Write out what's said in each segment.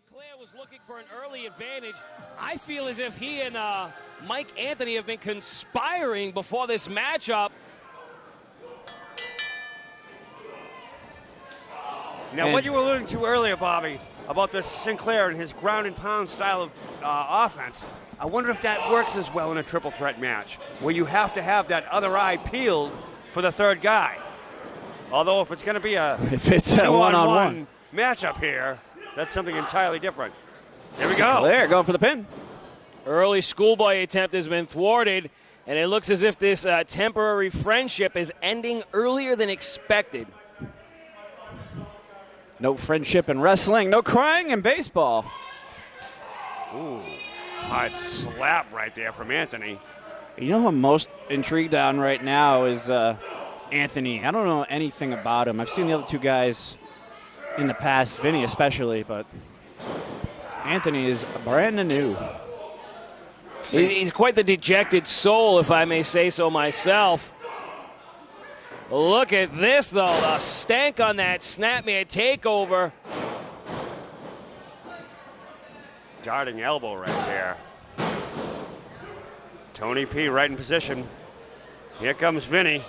Sinclair was looking for an early advantage. I feel as if he and Mike Anthony have been conspiring before this matchup. Now, what you were alluding to earlier, Bobby, about this Sinclair and his ground and pound style of offense, I wonder if that works as well in a triple threat match, where you have to have that other eye peeled for the third guy. Although if it's going to be a one-on-one matchup here, that's something entirely different. There we go. Sinclair going for the pin. Early schoolboy attempt has been thwarted, and it looks as if this temporary friendship is ending earlier than expected. No friendship in wrestling, no crying in baseball. Ooh, hard slap right there from Anthony. You know who I'm most intrigued on right now is Anthony. I don't know anything about him. I've seen the other two guys in the past, Vinny especially, but Anthony is brand new. He's quite the dejected soul, if I may say so myself. Look at this, though. The stank on that snapmare takeover. Darting elbow right there. Tony P right in position. Here comes Vinny.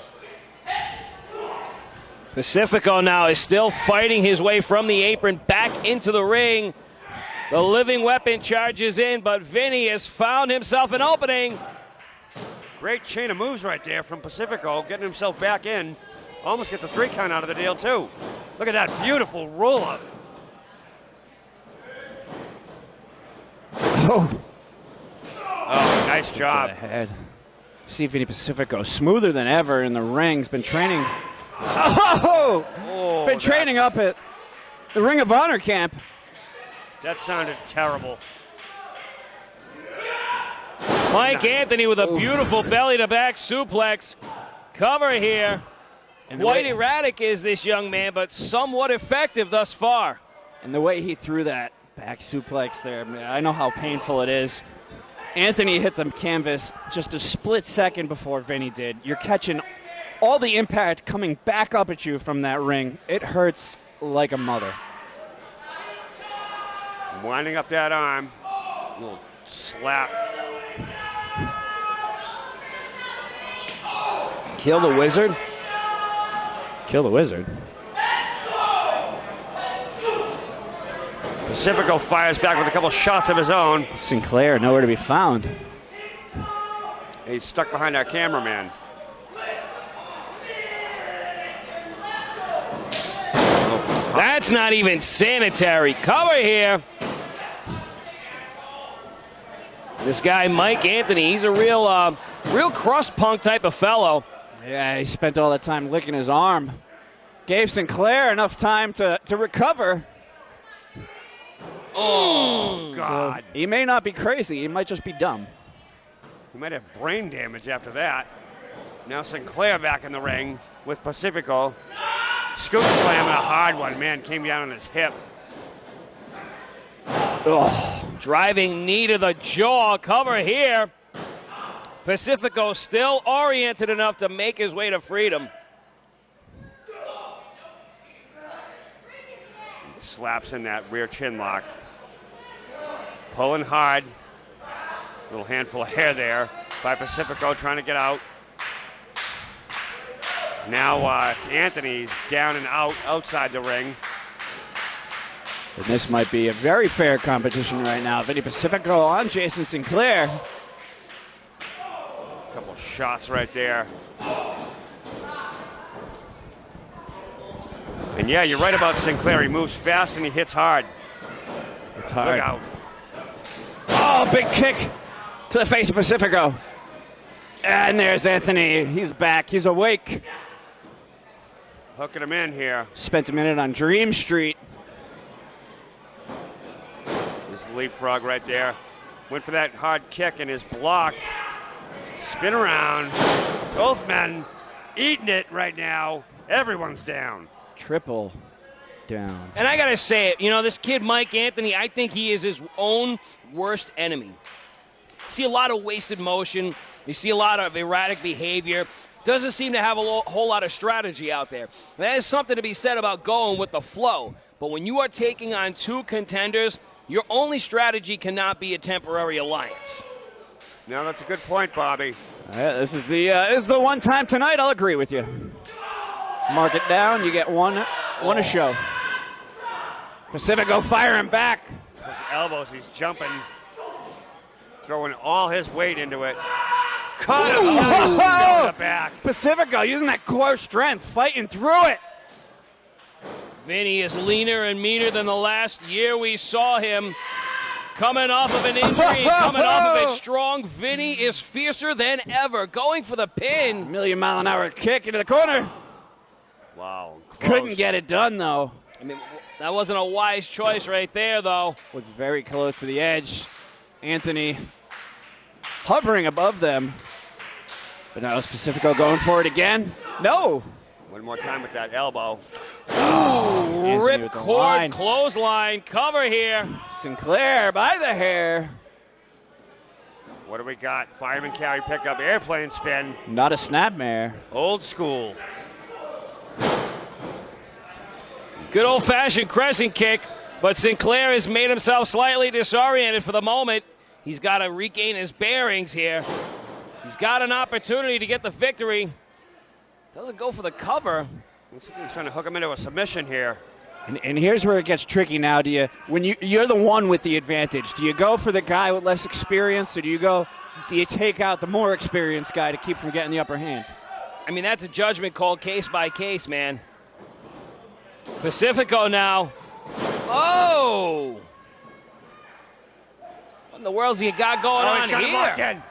Pacifico now is still fighting his way from the apron back into the ring. The living weapon charges in, but Vinny has found himself an opening. Great chain of moves right there from Pacifico, getting himself back in. Almost gets a 3 count out of the deal, too. Look at that beautiful roll-up. Oh, nice job. Head. See Vinny Pacifico smoother than ever in the ring. He's been training. Been training up at the Ring of Honor camp. That sounded terrible. Mike Anthony with a beautiful belly-to-back suplex. Cover here. Quite erratic is this young man, but somewhat effective thus far. And the way he threw that back suplex there, I know how painful it is. Anthony hit the canvas just a split second before Vinny did. You're catching all the impact coming back up at you from that ring. It hurts like a mother. Winding up that arm. A little slap. Kill the Wizard. Kill the Wizard. Pacifico fires back with a couple shots of his own. Sinclair nowhere to be found. He's stuck behind our cameraman. That's not even sanitary. Cover here. This guy, Mike Anthony, he's a real crust punk type of fellow. Yeah, he spent all that time licking his arm. Gave Sinclair enough time to recover. Oh, God. So he may not be crazy. He might just be dumb. He might have brain damage after that. Now Sinclair back in the ring with Pacifico. Scoop slam and a hard one. Man, came down on his hip. Oh, driving knee to the jaw. Cover here. Pacifico still oriented enough to make his way to freedom. Slaps in that rear chin lock. Pulling hard. Little handful of hair there by Pacifico trying to get out. Now it's Anthony's down and out outside the ring. And this might be a very fair competition right now. Vinny Pacifico on Jason Sinclair. Couple shots right there. And yeah, you're right about Sinclair. He moves fast and he hits hard. It's hard. Look out. Oh, big kick to the face of Pacifico. And there's Anthony. He's back. He's awake. Hooking him in here. Spent a minute on Dream Street. This leapfrog right there. Went for that hard kick and is blocked. Spin around. Both men eating it right now. Everyone's down. Triple down. And I got to say it, this kid, Mike Anthony, I think he is his own worst enemy. See a lot of wasted motion. You see a lot of erratic behavior. Doesn't seem to have a whole lot of strategy out there. That is something to be said about going with the flow. But when you are taking on two contenders, your only strategy cannot be a temporary alliance. Now that's a good point, Bobby. This is the one time tonight I'll agree with you. Mark it down. You get one a show. Pacifico firing back. His elbows, he's jumping, throwing all his weight into it. Caught him. Down the back. Pacifico using that core strength, fighting through it. Vinny is leaner and meaner than the last year we saw him. Coming off of an injury, coming off of it strong. Vinny is fiercer than ever, going for the pin. Million-mile-an-hour kick into the corner. Wow. Close. Couldn't get it done, though. I mean, that wasn't a wise choice right there, though. Was very close to the edge. Anthony hovering above them. But now is Pacifico going for it again? No. One more time with that elbow. Ooh, rip cord, clothesline, cover here. Sinclair by the hair. What do we got? Fireman carry pickup, airplane spin. Not a snapmare. Old school. Good old-fashioned crescent kick, but Sinclair has made himself slightly disoriented for the moment. He's got to regain his bearings here. He's got an opportunity to get the victory. Doesn't go for the cover. Looks like he's trying to hook him into a submission here. And here's where it gets tricky now. When you're the one with the advantage, do you go for the guy with less experience, or do you take out the more experienced guy to keep from getting the upper hand? I mean, that's a judgment call case by case, man. Pacifico now. Oh! What in the world's he got going on he's got him locked here? in.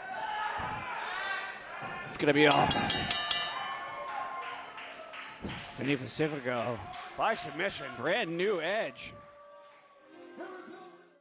It's going to be off. Vinny Pacifico. By submission. Brand new edge.